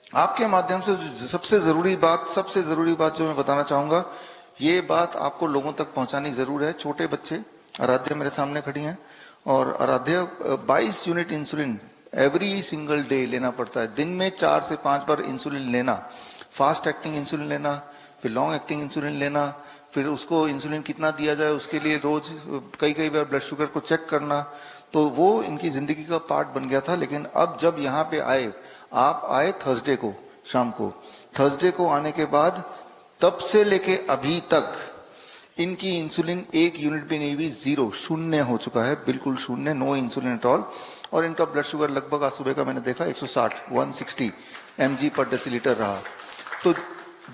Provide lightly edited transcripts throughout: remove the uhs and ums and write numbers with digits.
आपके माध्यम से सबसे जरूरी बात जो मैं बताना चाहूंगा, ये बात आपको लोगों तक पहुंचानी जरूर है। छोटे बच्चे, आराध्या मेरे सामने खड़ी हैं, और Aaradhya 22 unit insulin every single day लेना पड़ता है। दिन में 4 से 5 बार इंसुलिन लेना, फास्ट एक्टिंग इंसुलिन लेना, फिर लॉन्ग एक्टिंग इंसुलिन लेना, फिर उसको इंसुलिन कितना दिया जाए उसके लिए रोज कई बार ब्लड शुगर को चेक करना। तो वो इनकी जिंदगी का पार्ट बन गया था। लेकिन अब जब यहाँ पे आए, आप आए थर्सडे को शाम को, थर्सडे को आने के बाद तब से लेके अभी तक इनकी इंसुलिन 1 यूनिट भी नहीं हुई, 0 शून्य हो चुका है, बिल्कुल शून्य, नो इंसुलिन एट ऑल। और इनका ब्लड शुगर लगभग आज सुबह का मैंने देखा 160 mg पर डेसीलीटर रहा। तो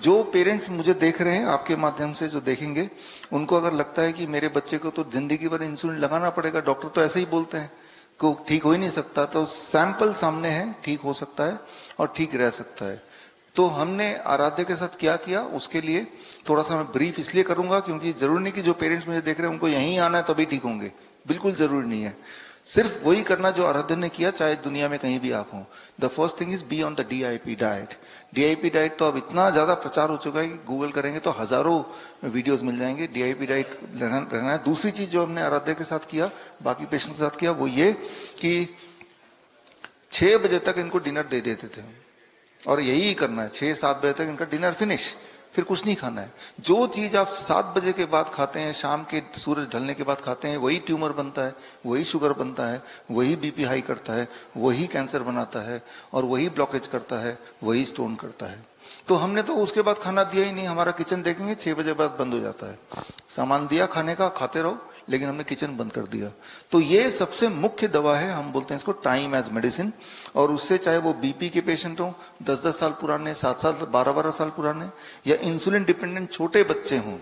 जो पेरेंट्स मुझे देख रहे हैं, आपके माध्यम से जो देखेंगे, उनको अगर लगता है कि मेरे बच्चे को तो जिंदगी भर इंसुलिन लगाना पड़ेगा, डॉक्टर तो ऐसे ही बोलते हैं को ठीक हो ही नहीं सकता, तो सैंपल सामने है, ठीक हो सकता है और ठीक रह सकता है। तो हमने आराध्य के साथ क्या किया, उसके लिए थोड़ा सा मैं ब्रीफ इसलिए करूंगा क्योंकि जरूरी नहीं कि जो पेरेंट्स मुझे देख रहे हैं उनको यहीं आना है तभी ठीक होंगे, बिल्कुल जरूरी नहीं है। सिर्फ वही करना जो आराध्य ने किया, चाहे दुनिया में कहीं भी आप हो। The first thing is be on the DIP diet. DIP diet तो अब इतना ज्यादा प्रचार हो चुका है कि गूगल करेंगे तो हजारों वीडियोस मिल जाएंगे। DIP डाइट रहना है। दूसरी चीज जो हमने आराध्य के साथ किया, बाकी पेशेंट के साथ किया, वो ये कि 6 बजे तक इनको डिनर दे देते थे, और यही करना है, 6-7 बजे तक इनका डिनर फिनिश, फिर कुछ नहीं खाना है। जो चीज आप 7 बजे के बाद खाते हैं, शाम के सूरज ढलने के बाद खाते हैं, वही ट्यूमर बनता है, वही शुगर बनता है, वही बीपी हाई करता है, वही कैंसर बनाता है, और वही ब्लॉकेज करता है, वही स्टोन करता है। तो हमने तो उसके बाद खाना दिया ही नहीं। हमारा किचन देखेंगे 6 बजे बाद बंद हो जाता है। सामान दिया खाने का, खाते रहो, लेकिन हमने किचन बंद कर दिया। तो ये सबसे मुख्य दवा है, हम बोलते हैं इसको टाइम एज मेडिसिन। और उससे चाहे वो बीपी के पेशेंट हो, 10-10 साल पुराने, 7 साल, 12-12 साल पुराने, या इंसुलिन डिपेंडेंट छोटे बच्चे हों,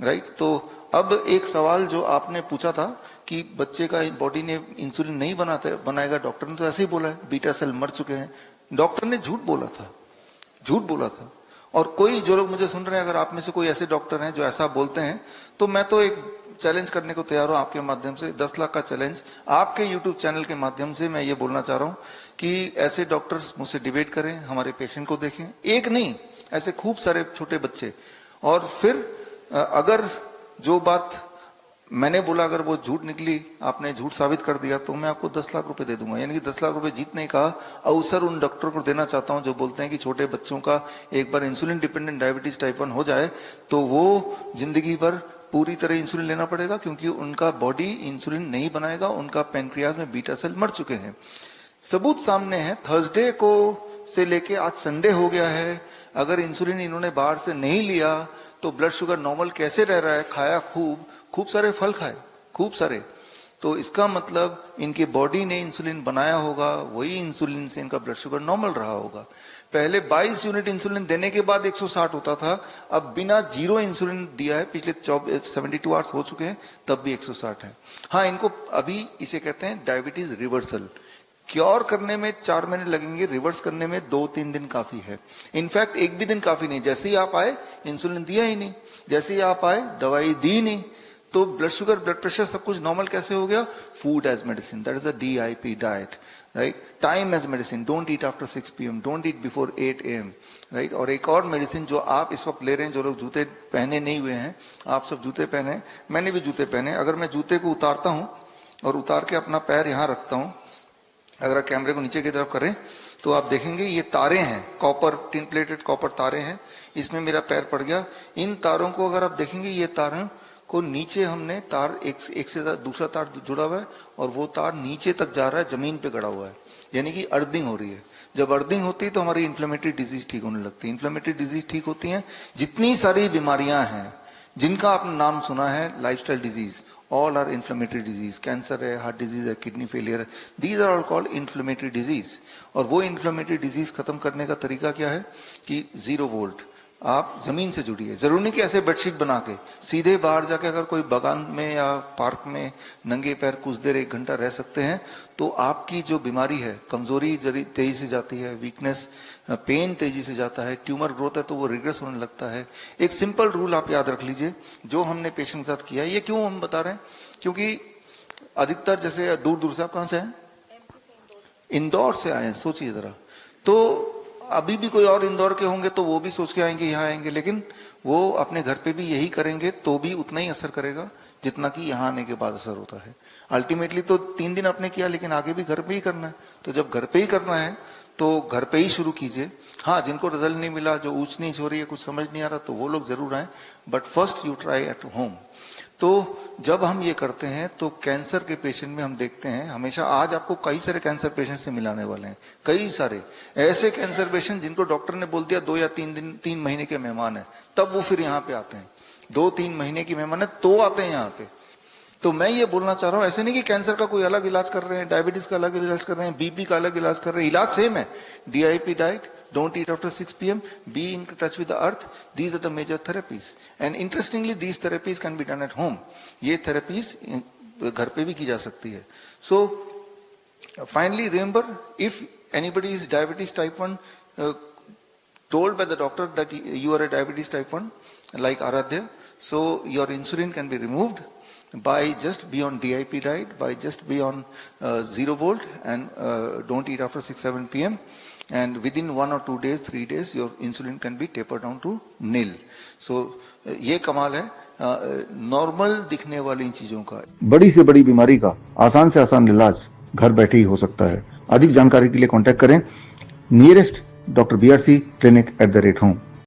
राइट। तो अब एक सवाल जो आपने पूछा था कि बच्चे का बॉडी ने इंसुलिन नहीं बनाएगा, डॉक्टर ने तो ऐसे ही बोला है, बीटा सेल मर चुके हैं। डॉक्टर ने झूठ बोला था। और कोई जो लोग मुझे सुन रहे हैं, अगर आप में से कोई ऐसे डॉक्टर हैं जो ऐसा बोलते हैं, तो मैं तो एक चैलेंज करने को तैयार हूं आपके माध्यम से, 10 लाख का चैलेंज आपके YouTube चैनल के माध्यम से मैं ये बोलना चाह रहा हूं कि ऐसे डॉक्टर्स मुझसे डिबेट करें, हमारे पेशेंट को देखें, एक नहीं, ऐसे खूब सारे छोटे बच्चे। और फिर अगर जो बात मैंने बोला अगर वो झूठ निकली, आपने झूठ साबित कर दिया, तो मैं आपको 10 लाख रुपए दे दूंगा। यानी कि 10 लाख रुपए जीतने का अवसर उन डॉक्टर को देना चाहता हूं जो बोलते हैं कि छोटे बच्चों का एक बार इंसुलिन डिपेंडेंट डायबिटीज टाइप 1 हो जाए तो वो जिंदगी भर पूरी तरह इंसुलिन लेना पड़ेगा, क्योंकि उनका बॉडी इंसुलिन नहीं बनाएगा, उनका पेनक्रियाज में बीटा सेल मर चुके हैं। सबूत सामने है। थर्सडे को से लेके आज संडे हो गया है, अगर इंसुलिन इन्होंने बाहर से नहीं लिया तो ब्लड शुगर नॉर्मल कैसे रह रहा है? खाया खूब सारे फल खाए, खूब सारे। तो इसका मतलब इनके बॉडी ने इंसुलिन बनाया होगा, वही इंसुलिन से इनका ब्लड शुगर नॉर्मल रहा होगा। पहले 22 यूनिट इंसुलिन देने के बाद 160 होता था, अब बिना 0 इंसुलिन दिया है, पिछले 72 आवर्स हो चुके हैं, तब भी 160 है। हाँ, इनको अभी इसे कहते हैं डायबिटीज रिवर्सल। क्योर करने में 4 महीने लगेंगे, रिवर्स करने में 2-3 दिन काफी है। इनफैक्ट एक भी दिन काफी नहीं। जैसे ही आप आए इंसुलिन दिया ही नहीं, जैसे ही आप आए दवाई दी नहीं, तो ब्लड शुगर, ब्लड प्रेशर सब कुछ नॉर्मल कैसे हो गया? Food as medicine, that is a DIP diet, right. Time as medicine, don't eat after 6 PM, don't eat before 8 AM, right. और एक और मेडिसिन जो आप इस वक्त ले रहे हैं, जो लोग जूते पहने नहीं हुए हैं, आप सब जूते पहने, मैंने भी जूते पहने। अगर मैं जूते को उतारता हूं और उतार के अपना पैर यहां रखता हूं, अगर आप कैमरे को नीचे की तरफ करें तो आप देखेंगे ये तारे हैं, कॉपर, टिन प्लेटेड कॉपर तारे हैं, इसमें मेरा पैर पड़ गया। इन तारों को अगर आप देखेंगे, ये तारों को नीचे हमने तार एक से दूसरा तार जुड़ा हुआ है, और वो तार नीचे तक जा रहा है, जमीन पे गड़ा हुआ है, यानी कि अर्थिंग हो रही है। जब अर्थिंग होती है तो हमारी इन्फ्लेमेटरी डिजीज ठीक होने लगती है। इन्फ्लेमेटरी डिजीज ठीक होती है, जितनी सारी बीमारियां हैं जिनका आपने नाम सुना है, lifestyle disease, all are inflammatory disease, cancer है, हार्ट डिजीज है, किडनी फेलियर है, these are all called inflammatory disease। और वो inflammatory disease खत्म करने का तरीका क्या है कि 0 वोल्ट, आप जमीन से जुड़िए। जरूरी नहीं कि ऐसे बेडशीट बना के सीधे बाहर जाके अगर कोई बागान में या पार्क में नंगे पैर कुछ देर 1 घंटा रह सकते हैं, तो आपकी जो बीमारी है, कमजोरी तेजी से जाती है, वीकनेस, पेन तेजी से जाता है, ट्यूमर ग्रोथ है तो वो रिग्रेस होने लगता है। एक सिंपल रूल आप याद रख लीजिए, जो हमने पेशेंट के साथ किया है। ये क्यों हम बता रहे हैं? क्योंकि अधिकतर, जैसे दूर दूर से, आप कहां से हैं? इंदौर से आए हैं, सोचिए जरा। तो अभी भी कोई और इंदौर के होंगे तो वो भी सोच के आएंगे यहाँ आएंगे, लेकिन वो अपने घर पे भी यही करेंगे तो भी उतना ही असर करेगा जितना कि यहाँ आने के बाद असर होता है। अल्टीमेटली तो 3 दिन आपने किया, लेकिन आगे भी घर पे ही करना है। तो जब घर पे ही करना है तो घर पे ही शुरू कीजिए। हाँ, जिनको रिजल्ट नहीं मिला, जो ऊंच नीच हो रही है, कुछ समझ नहीं आ रहा, तो वो लोग जरूर आए, but first you try at home. तो जब हम ये करते हैं तो कैंसर के पेशेंट में हम देखते हैं हमेशा, आज आपको कई सारे कैंसर पेशेंट से मिलाने वाले हैं, कई सारे ऐसे कैंसर पेशेंट जिनको डॉक्टर ने बोल दिया 2 या 3 महीने के मेहमान है, तब वो फिर यहाँ पे आते हैं। 2-3 महीने की मेहमान है तो आते हैं यहाँ पे। तो मैं ये बोलना चाह रहा हूं, ऐसे नहीं कि कैंसर का कोई अलग इलाज कर रहे हैं, डायबिटीज का अलग इलाज कर रहे हैं, बीपी का अलग इलाज कर रहे हैं, इलाज सेम है। DIP diet, don't eat after 6 p.m, be in touch with the earth, these are the major therapies, and interestingly these therapies can be done at home. ये therapies घर पे भी की जा सकती है। So finally remember, if anybody is diabetes type 1, told by the doctor that you are a diabetes type 1 like Aradhya, so your insulin can be removed by just be on DIP diet, by just be on 0 volt, and don't eat after 6-7 p.m, and within 1 or 2 days, 3 days, your insulin can be tapered down to nil. So ये कमाल है normal दिखने वाली चीजों का। बड़ी से बड़ी बीमारी का आसान से आसान इलाज घर बैठे ही हो सकता है। अधिक जानकारी के लिए कांटेक्ट करें nearest doctor BRC clinic @home।